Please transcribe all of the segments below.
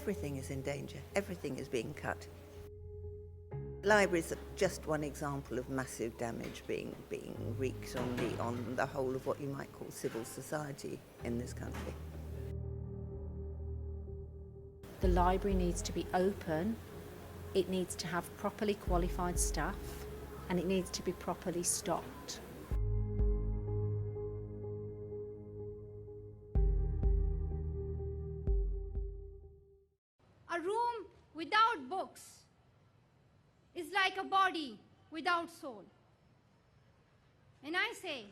everything is in danger, everything is being cut. Libraries are just one example of massive damage being wreaked on the whole of what you might call civil society in this country. The library needs to be open, it needs to have properly qualified staff, and it needs to be properly stocked. A room without books is like a body without soul. And I say,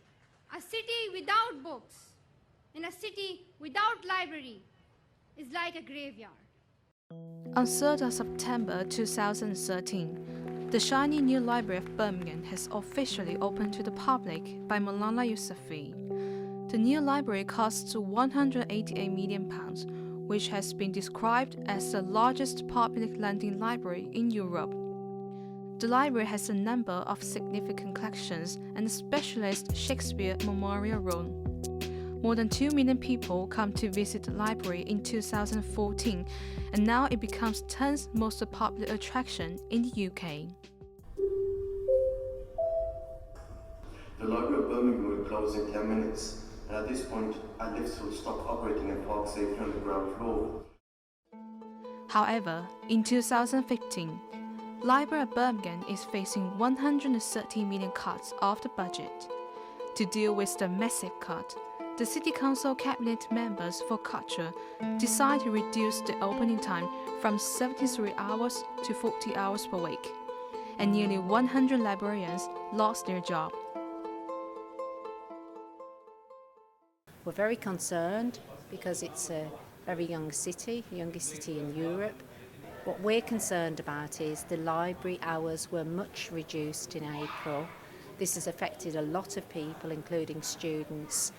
a city without books and a city without library is like a graveyard. On 3rd of September 2013, the shiny new Library of Birmingham has officially opened to the public by Malala Yousafzai. The new library costs £188 million, which has been described as the largest public lending library in Europe. The library has a number of significant collections and a specialist Shakespeare memorial room. More than 2 million people come to visit the library in 2014, and now it becomes 10th most popular attraction in the UK. The Library of Birmingham will close in 10 minutes, and at this point, our lifts will stop operating and park safely on the ground floor. However, in 2015, Library of Birmingham is facing 130 million cuts of the budget. To deal with the massive cut, the City Council Cabinet members for Culture decided to reduce the opening time from 73 hours to 40 hours per week, and nearly 100 librarians lost their job. We're very concerned because it's a very young city, the youngest city in Europe. What we're concerned about is the library hours were much reduced in April. This has affected a lot of people, including students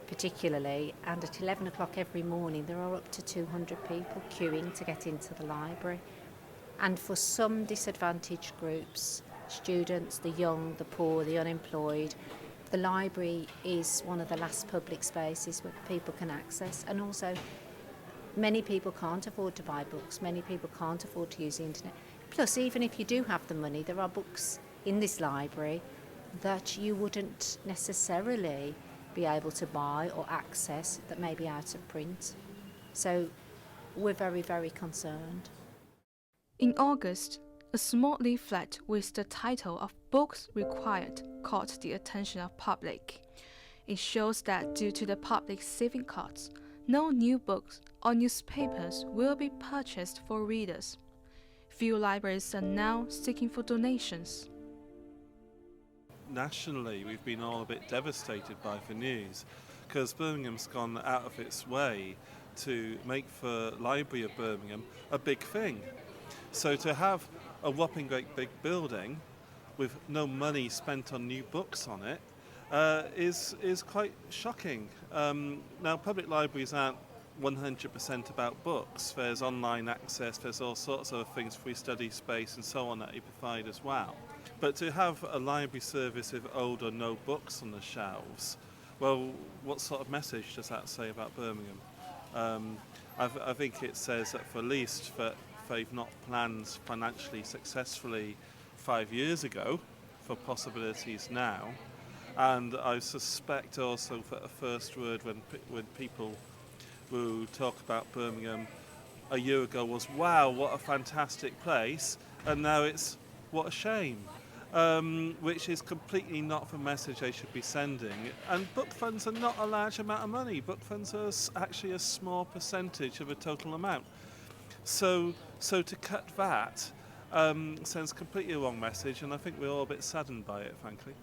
particularly, and at 11 o'clock every morning there are up to 200 people queuing to get into the library. And for some disadvantaged groups, students, the young, the poor, the unemployed, the library is one of the last public spaces where people can access, and also many people can't afford to buy books, many people can't afford to use the internet. Plus, even if you do have the money, there are books in this library that you wouldn't necessarily be able to buy or access that may be out of print. So we're very, very concerned. In August, a small leaflet with the title of Books Required caught the attention of public. It shows that due to the public saving cuts, no new books or newspapers will be purchased for readers. Few libraries are now seeking for donations. Nationally, we've been all a bit devastated by the news because Birmingham's gone out of its way to make the Library of Birmingham a big thing. So to have a whopping great big building with no money spent on new books on it is quite shocking. Now, public libraries aren't 100% about books. There's online access, there's all sorts of things, free study space and so on that you provide as well. But to have a library service with old or no books on the shelves, well, what sort of message does that say about Birmingham? I think it says that for least that they've not planned financially successfully 5 years ago for possibilities now. And I suspect also that the first word when people who talk about Birmingham a year ago was, wow, what a fantastic place, and now it's, what a shame, which is completely not the message they should be sending. And book funds are not a large amount of money. Book funds are actually a small percentage of the total amount. So to cut that sends completely the wrong message, and I think we're all a bit saddened by it, frankly.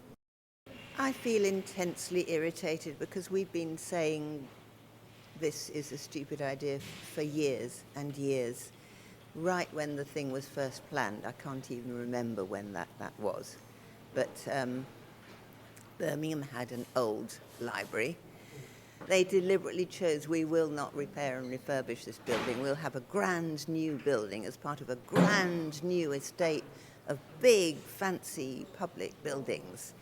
I feel intensely irritated because we've been saying this is a stupid idea for years and years. Right when the thing was first planned, I can't even remember when that was, but Birmingham had an old library. They deliberately chose, we will not repair and refurbish this building, we'll have a grand new building as part of a grand new estate of big fancy public buildings.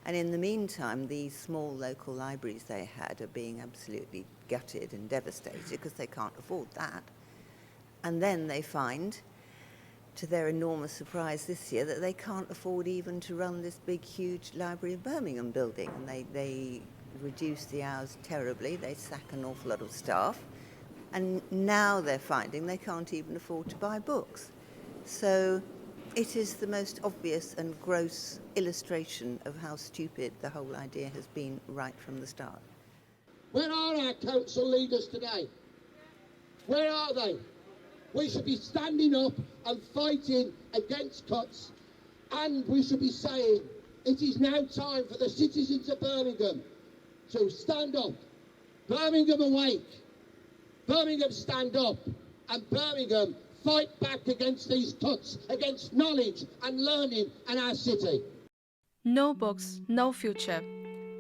And in the meantime, these small local libraries they had are being absolutely gutted and devastated because they can't afford that. And then they find, to their enormous surprise this year, that they can't afford even to run this big, huge Library of Birmingham building. And they reduce the hours terribly. They sack an awful lot of staff. And now they're finding they can't even afford to buy books. So it is the most obvious and gross illustration of how stupid the whole idea has been right from the start. Where are our council leaders today? Where are they? We should be standing up and fighting against cuts, and we should be saying it is now time for the citizens of Birmingham to stand up. Birmingham awake. Birmingham stand up, and Birmingham fight back against these cuts, against knowledge and learning in our city. No books, no future.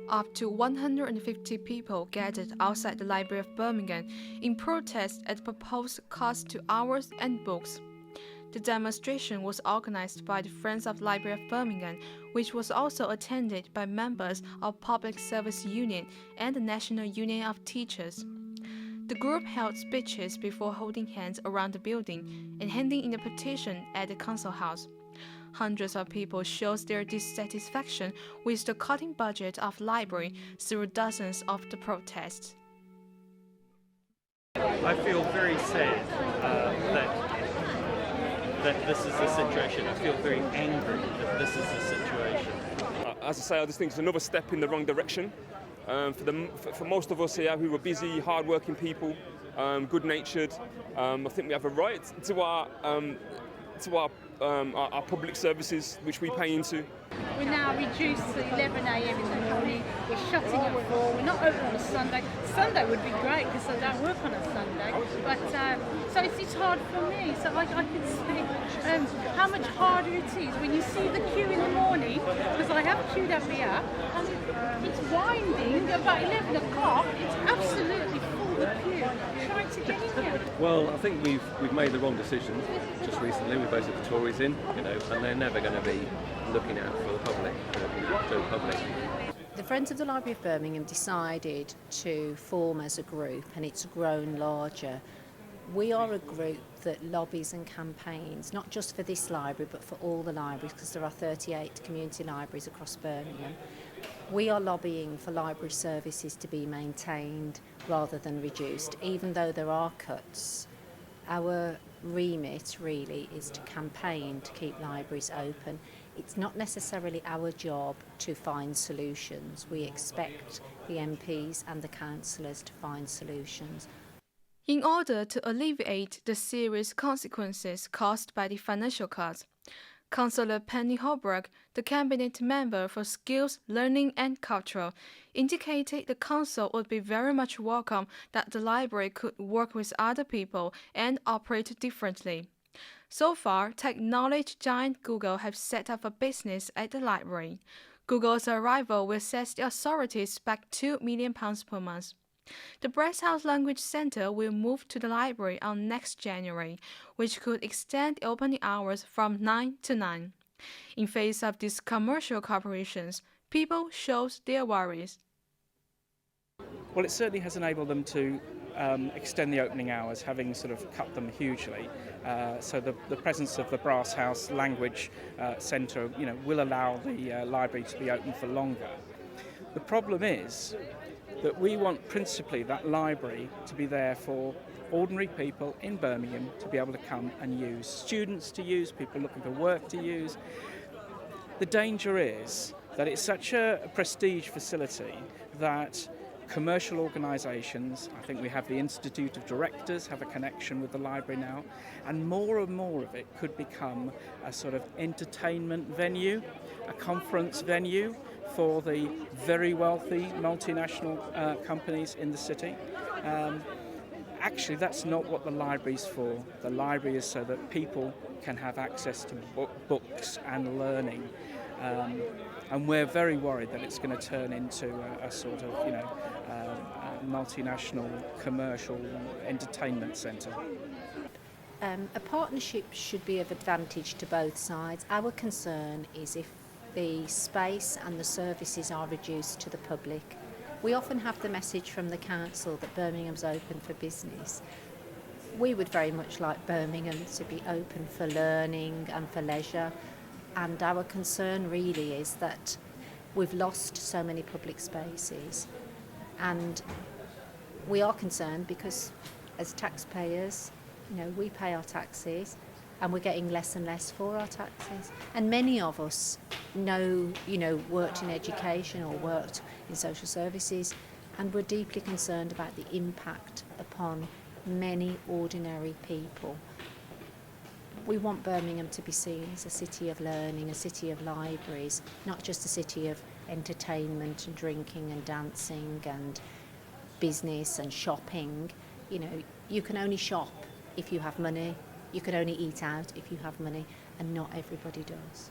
Up to 150 people gathered outside the Library of Birmingham in protest at the proposed cuts to hours and books. The demonstration was organized by the Friends of the Library of Birmingham, which was also attended by members of Public Service Union and the National Union of Teachers. The group held speeches before holding hands around the building and handing in a petition at the council house. Hundreds of people showed their dissatisfaction with the cutting budget of the library through dozens of the protests. I feel very sad that this is the situation. I feel very angry that this is the situation. As I say, I just think it's another step in the wrong direction. For most of us here who are busy, hard-working people, good-natured, I think we have a right to our public services which we pay into. We're now reduced to 11 a.m. in the morning. We're shutting at 4. We're not open on a Sunday. Sunday would be great because I don't work on a Sunday. But so it's hard for me. So I can see how much harder it is when you see the queue in the morning, because I have queued up here, and it's winding about 11 o'clock. It's absolutely full, the queue, trying to get in here. Well, I think we've made the wrong decision just recently. We voted the Tories in, and they're never going to be looking out for the public, the public. The Friends of the Library of Birmingham decided to form as a group, and it's grown larger. We are a group that lobbies and campaigns, not just for this library, but for all the libraries, because there are 38 community libraries across Birmingham. We are lobbying for library services to be maintained rather than reduced, even though there are cuts. Our remit really is to campaign to keep libraries open. It's not necessarily our job to find solutions. We expect the MPs and the councillors to find solutions. In order to alleviate the serious consequences caused by the financial cuts, Councillor Penny Holbrook, the Cabinet Member for Skills, Learning and Culture, indicated the Council would be very much welcome that the library could work with other people and operate differently. So far, technology giant Google have set up a business at the library. Google's arrival will set the authorities back £2 million per month. The Bresshouse Language Centre will move to the library on next January, which could extend the opening hours from 9 to 9. In face of these commercial corporations, people show their worries. Well, it certainly has enabled them to extend the opening hours, having sort of cut them hugely. So the presence of the Bresshouse Language Centre, will allow the library to be open for longer. The problem is that we want principally that library to be there for ordinary people in Birmingham to be able to come and use, students to use, people looking for work to use. The danger is that it's such a prestige facility that commercial organisations, I think we have the Institute of Directors, have a connection with the library now, and more of it could become a sort of entertainment venue, a conference venue for the very wealthy multinational companies in the city. Actually, that's not what the library's for. The library is so that people can have access to books and learning. And we're very worried that it's going to turn into a sort of, multinational commercial entertainment centre. A partnership should be of advantage to both sides. Our concern is if the space and the services are reduced to the public. We often have the message from the council that Birmingham's open for business. We would very much like Birmingham to be open for learning and for leisure, and our concern really is that we've lost so many public spaces, and we are concerned because as taxpayers, we pay our taxes and we're getting less and less for our taxes. And many of us worked in education or worked in social services, and we're deeply concerned about the impact upon many ordinary people. We want Birmingham to be seen as a city of learning, a city of libraries, not just a city of entertainment and drinking and dancing and business and shopping. You can only shop if you have money. You can only eat out if you have money, and not everybody does.